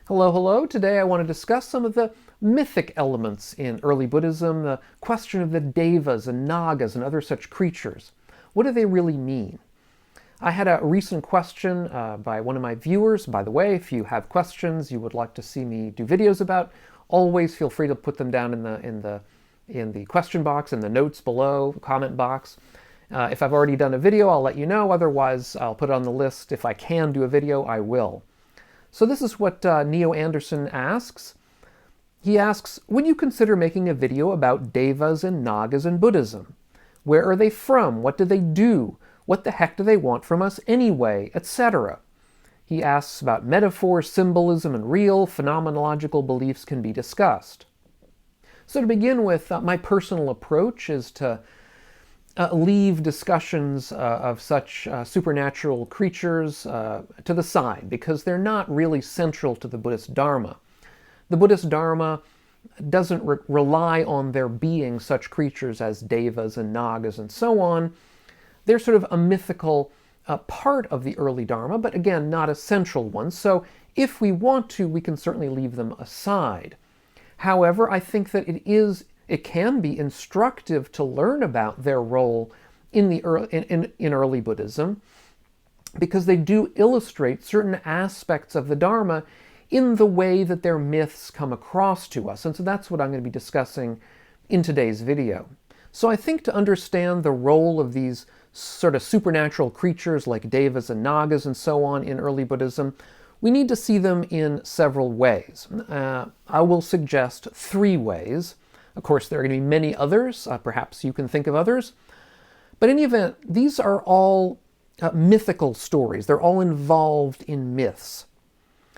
Hello, hello. Today I want to discuss some of the mythic elements in early Buddhism, the question of the Devas and Nagas and other such creatures. What do they really mean? I had a recent question by one of my viewers. By the way, if you have questions you would like to see me do videos about, always feel free to put them down in the question box, in the notes below, comment box. If I've already done a video, I'll let you know. Otherwise, I'll put it on the list. If I can do a video, I will. So this is what Neo Anderson asks. He asks, would you consider making a video about Devas and Nagas in Buddhism? Where are they from? What do they do? What the heck do they want from us anyway? Etc. He asks about metaphor, symbolism, and real phenomenological beliefs can be discussed. So to begin with, my personal approach is to leave discussions of such supernatural creatures to the side, because they're not really central to the Buddhist Dharma. The Buddhist Dharma doesn't rely on there being such creatures as Devas and Nagas and so on. They're sort of a mythical part of the early Dharma, but again, not a central one. So if we want to, we can certainly leave them aside. However, I think that it can be instructive to learn about their role in early Buddhism, because they do illustrate certain aspects of the Dharma in the way that their myths come across to us. And so that's what I'm going to be discussing in today's video. So I think to understand the role of these sort of supernatural creatures like Devas and Nagas and so on in early Buddhism, we need to see them in several ways. I will suggest 3 ways. Of course, there are going to be many others. Perhaps you can think of others. But in any event, these are all mythical stories. They're all involved in myths.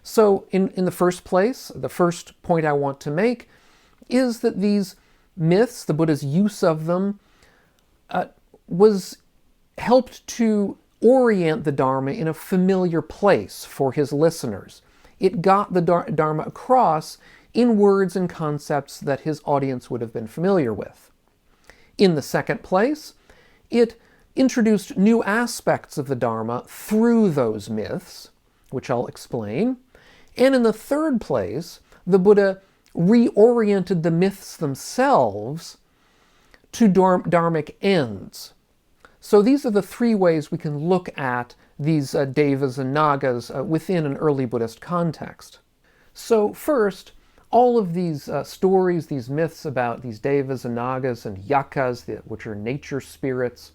So in the first place, the first point I want to make is that these myths, the Buddha's use of them, was helped to orient the Dharma in a familiar place for his listeners. It got the Dharma across in words and concepts that his audience would have been familiar with. In the second place, it introduced new aspects of the Dharma through those myths, which I'll explain. And in the third place, the Buddha reoriented the myths themselves to dharmic ends. So these are the 3 ways we can look at these Devas and Nagas within an early Buddhist context. So first, all of these stories, these myths about these Devas and Nagas and Yakas, which are nature spirits,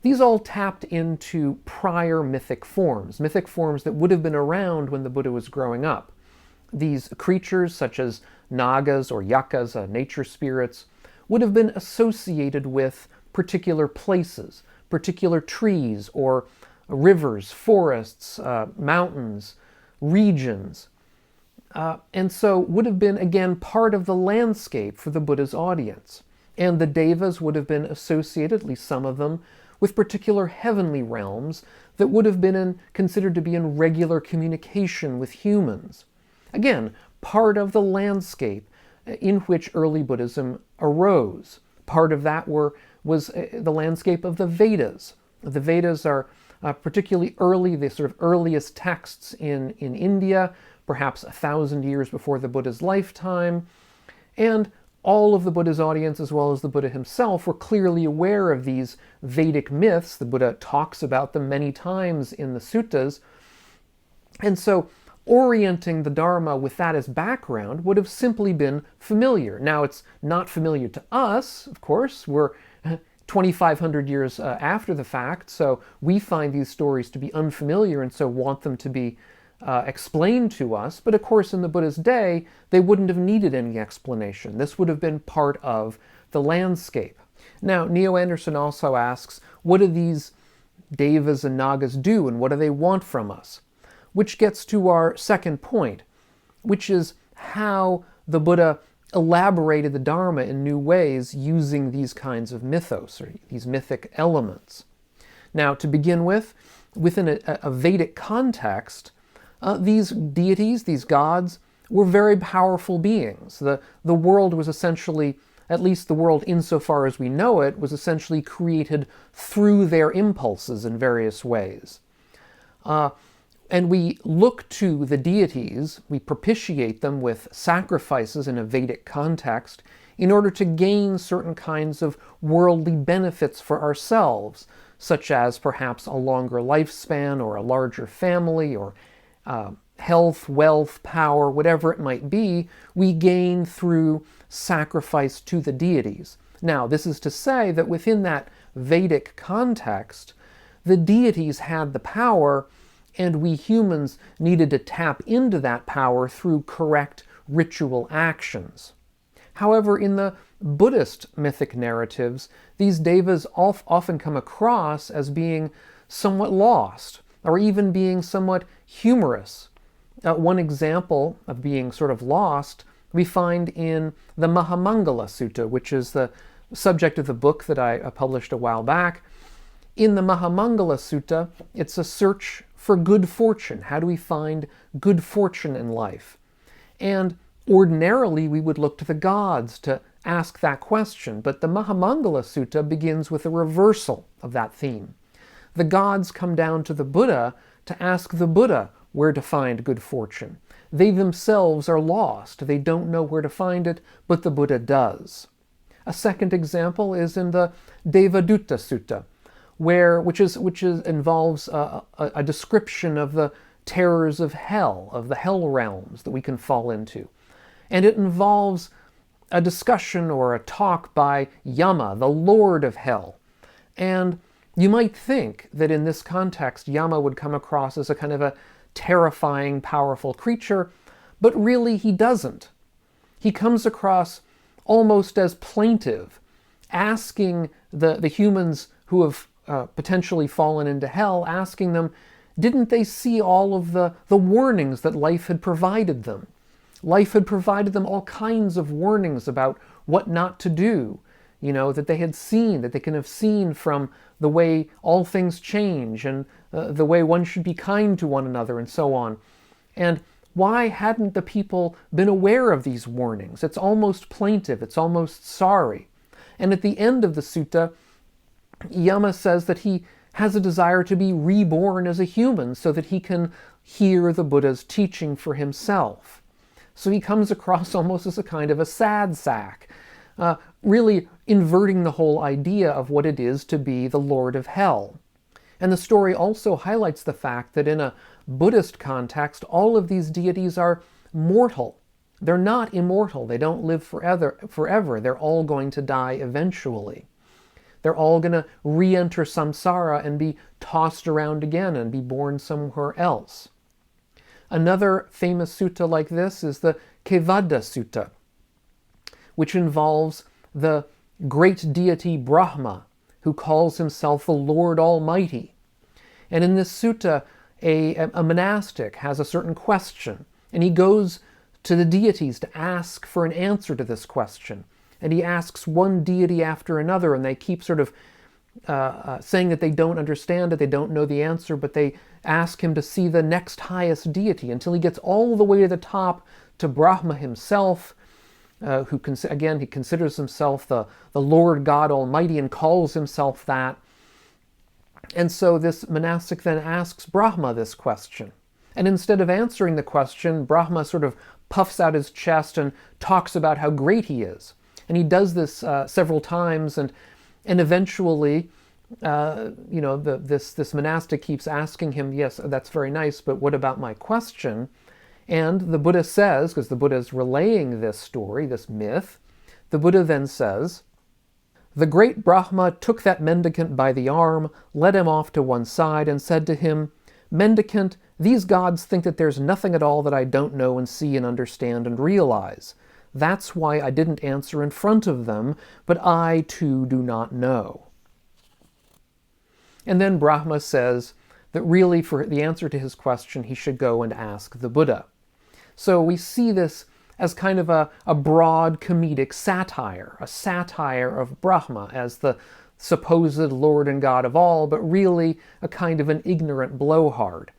these all tapped into prior mythic forms that would have been around when the Buddha was growing up. These creatures, such as Nagas or Yakas, nature spirits, would have been associated with particular places, particular trees or rivers, forests, mountains, regions. And so would have been, again, part of the landscape for the Buddha's audience. And the Devas would have been associated, at least some of them, with particular heavenly realms that would have been considered to be in regular communication with humans. Again, part of the landscape in which early Buddhism arose. Part of that was the landscape of the Vedas. The Vedas are particularly early, the sort of earliest texts in India, perhaps 1,000 years before the Buddha's lifetime. And all of the Buddha's audience, as well as the Buddha himself, were clearly aware of these Vedic myths. The Buddha talks about them many times in the Suttas. And so orienting the Dharma with that as background would have simply been familiar. Now, it's not familiar to us, of course. We're 2,500 years after the fact, so we find these stories to be unfamiliar and so want them to be explained to us. But of course, in the Buddha's day, they wouldn't have needed any explanation. This would have been part of the landscape. Now, Neo Anderson also asks, what do these Devas and Nagas do, and what do they want from us? Which gets to our second point, which is how the Buddha elaborated the Dharma in new ways using these kinds of mythos, or these mythic elements. Now, to begin with, within a Vedic context, these deities, these gods, were very powerful beings. The world was essentially, at least the world insofar as we know it, was essentially created through their impulses in various ways. And we look to the deities, we propitiate them with sacrifices in a Vedic context in order to gain certain kinds of worldly benefits for ourselves, such as perhaps a longer lifespan or a larger family or health, wealth, power, whatever it might be, we gain through sacrifice to the deities. Now, this is to say that within that Vedic context, the deities had the power, and we humans needed to tap into that power through correct ritual actions. However, in the Buddhist mythic narratives, these devas often come across as being somewhat lost, or even being somewhat humorous. One example of being sort of lost we find in the Mahāmaṅgala Sutta, which is the subject of the book that I published a while back. In the Mahāmaṅgala Sutta, it's a search for good fortune. How do we find good fortune in life? And ordinarily, we would look to the gods to ask that question, but the Mahāmaṅgala Sutta begins with a reversal of that theme. The gods come down to the Buddha to ask the Buddha where to find good fortune. They themselves are lost. They don't know where to find it, but the Buddha does. A second example is in the Devadūta Sutta, which involves a description of the terrors of hell, of the hell realms that we can fall into. And it involves a discussion or a talk by Yama, the Lord of Hell. And you might think that in this context, Yama would come across as a kind of a terrifying, powerful creature, but really he doesn't. He comes across almost as plaintive, asking the humans who have potentially fallen into hell, asking them, didn't they see all of the warnings that life had provided them? Life had provided them all kinds of warnings about what not to do, that they had seen, that they can have seen from the way all things change and the way one should be kind to one another and so on. And why hadn't the people been aware of these warnings? It's almost plaintive, it's almost sorry. And at the end of the sutta, Yama says that he has a desire to be reborn as a human so that he can hear the Buddha's teaching for himself. So he comes across almost as a kind of a sad sack, really inverting the whole idea of what it is to be the Lord of Hell. And the story also highlights the fact that in a Buddhist context, all of these deities are mortal. They're not immortal. They don't live forever. They're all going to die eventually. They're all going to re-enter samsara and be tossed around again and be born somewhere else. Another famous sutta like this is the Kevaḍḍha Sutta, which involves the great deity Brahma, who calls himself the Lord Almighty. And in this sutta, a monastic has a certain question, and he goes to the deities to ask for an answer to this question. And he asks one deity after another, and they keep sort of saying that they don't understand it, they don't know the answer, but they ask him to see the next highest deity until he gets all the way to the top to Brahma himself, who he considers himself the Lord God Almighty and calls himself that. And so this monastic then asks Brahma this question. And instead of answering the question, Brahma sort of puffs out his chest and talks about how great he is. And he does this several times, and eventually, this monastic keeps asking him, yes, that's very nice, but what about my question? And the Buddha says, because the Buddha is relaying this story, this myth, the Buddha then says, the great Brahma took that mendicant by the arm, led him off to one side, and said to him, Mendicant, these gods think that there's nothing at all that I don't know and see and understand and realize. That's why I didn't answer in front of them, but I too do not know. And then Brahma says that really for the answer to his question, he should go and ask the Buddha. So we see this as kind of a broad comedic satire, a satire of Brahma as the supposed Lord and God of all, but really a kind of an ignorant blowhard.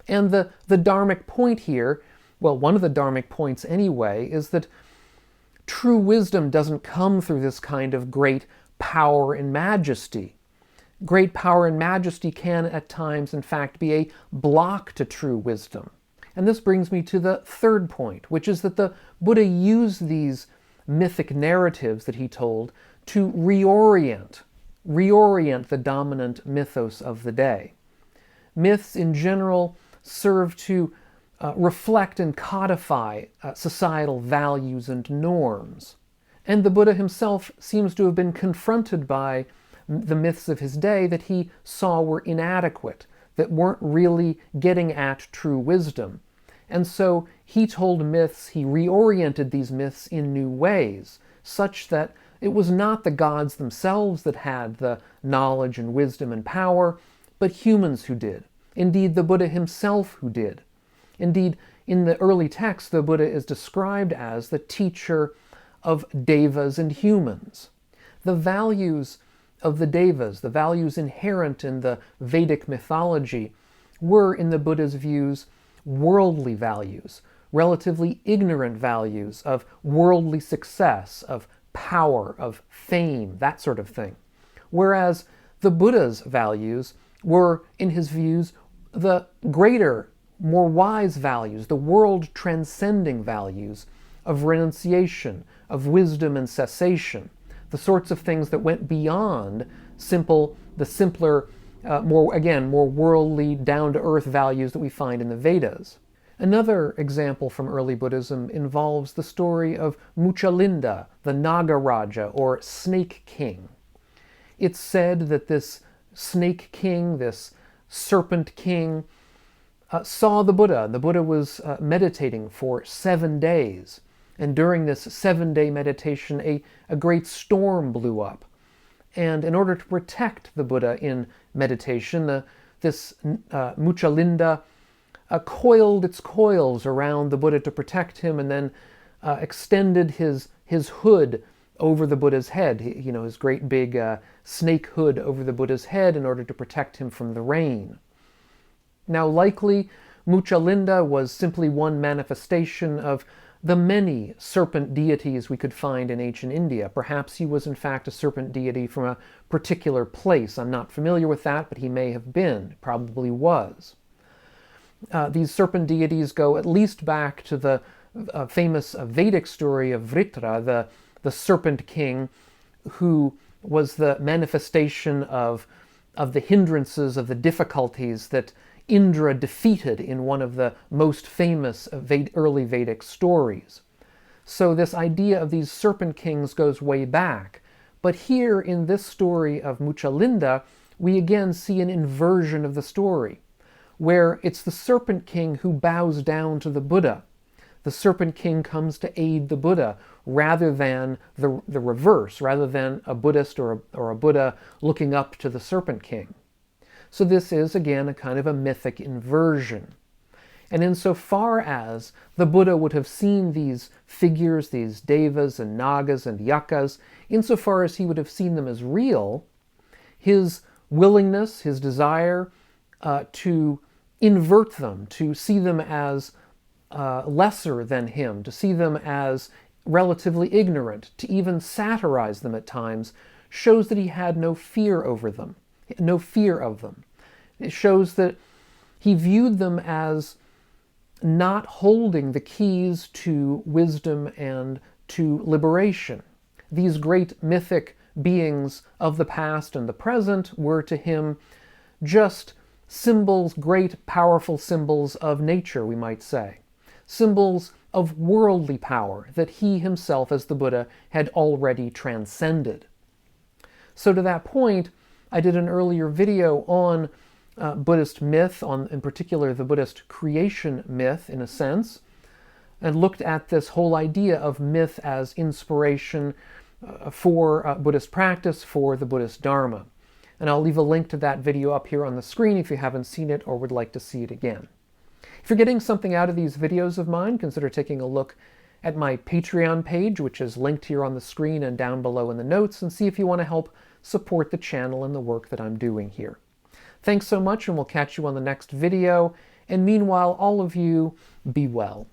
And the dharmic point here, well, one of the dharmic points anyway, is that true wisdom doesn't come through this kind of great power and majesty. great power and majesty can at times, in fact, be a block to true wisdom. And this brings me to the third point, which is that the Buddha used these mythic narratives that he told to reorient the dominant mythos of the day. Myths in general serve to reflect and codify societal values and norms. And the Buddha himself seems to have been confronted by the myths of his day that he saw were inadequate, that weren't really getting at true wisdom. And so he told myths, he reoriented these myths in new ways, such that it was not the gods themselves that had the knowledge and wisdom and power, but humans who did. Indeed, the Buddha himself who did. Indeed, in the early texts, the Buddha is described as the teacher of devas and humans. The values of the devas, the values inherent in the Vedic mythology, were, in the Buddha's views, worldly values, relatively ignorant values of worldly success, of power, of fame, that sort of thing. Whereas the Buddha's values were, in his views, the greater, more wise values, the world-transcending values of renunciation, of wisdom and cessation, the sorts of things that went beyond the simpler, more worldly, down-to-earth values that we find in the Vedas. Another example from early Buddhism involves the story of Mucalinda the Nāgarājā, or Snake King. It's said that this Snake King, this Serpent King, saw the Buddha. The Buddha was meditating for 7 days. And during this 7-day meditation, a great storm blew up. And in order to protect the Buddha in meditation, this Mucalinda coiled its coils around the Buddha to protect him, and then extended his hood over the Buddha's head, his great big snake hood over the Buddha's head in order to protect him from the rain. Now, likely, Mucalinda was simply one manifestation of the many serpent deities we could find in ancient India. Perhaps he was in fact a serpent deity from a particular place. I'm not familiar with that, but he may have been, probably was. These serpent deities go at least back to the famous Vedic story of Vritra, the serpent king, who was the manifestation of the hindrances, of the difficulties that Indra defeated in one of the most famous early Vedic stories. So this idea of these serpent kings goes way back. But here in this story of Mucalinda, we again see an inversion of the story, where it's the serpent king who bows down to the Buddha. The serpent king comes to aid the Buddha rather than the reverse, rather than a Buddhist or a Buddha looking up to the serpent king. So this is, again, a kind of a mythic inversion. And insofar as the Buddha would have seen these figures, these devas and nagas and yakas, insofar as he would have seen them as real, his willingness, his desire to invert them, to see them as lesser than him, to see them as relatively ignorant, to even satirize them at times, shows that he had no fear over them. No fear of them. It shows that he viewed them as not holding the keys to wisdom and to liberation. These great mythic beings of the past and the present were to him just symbols, great powerful symbols of nature, we might say. Symbols of worldly power that he himself, as the Buddha, had already transcended. So to that point, I did an earlier video on Buddhist myth, in particular the Buddhist creation myth, in a sense, and looked at this whole idea of myth as inspiration for Buddhist practice, for the Buddhist Dharma. And I'll leave a link to that video up here on the screen if you haven't seen it or would like to see it again. If you're getting something out of these videos of mine, consider taking a look at my Patreon page, which is linked here on the screen and down below in the notes, and see if you want to help support the channel and the work that I'm doing here. Thanks so much, and we'll catch you on the next video. And meanwhile, all of you, be well.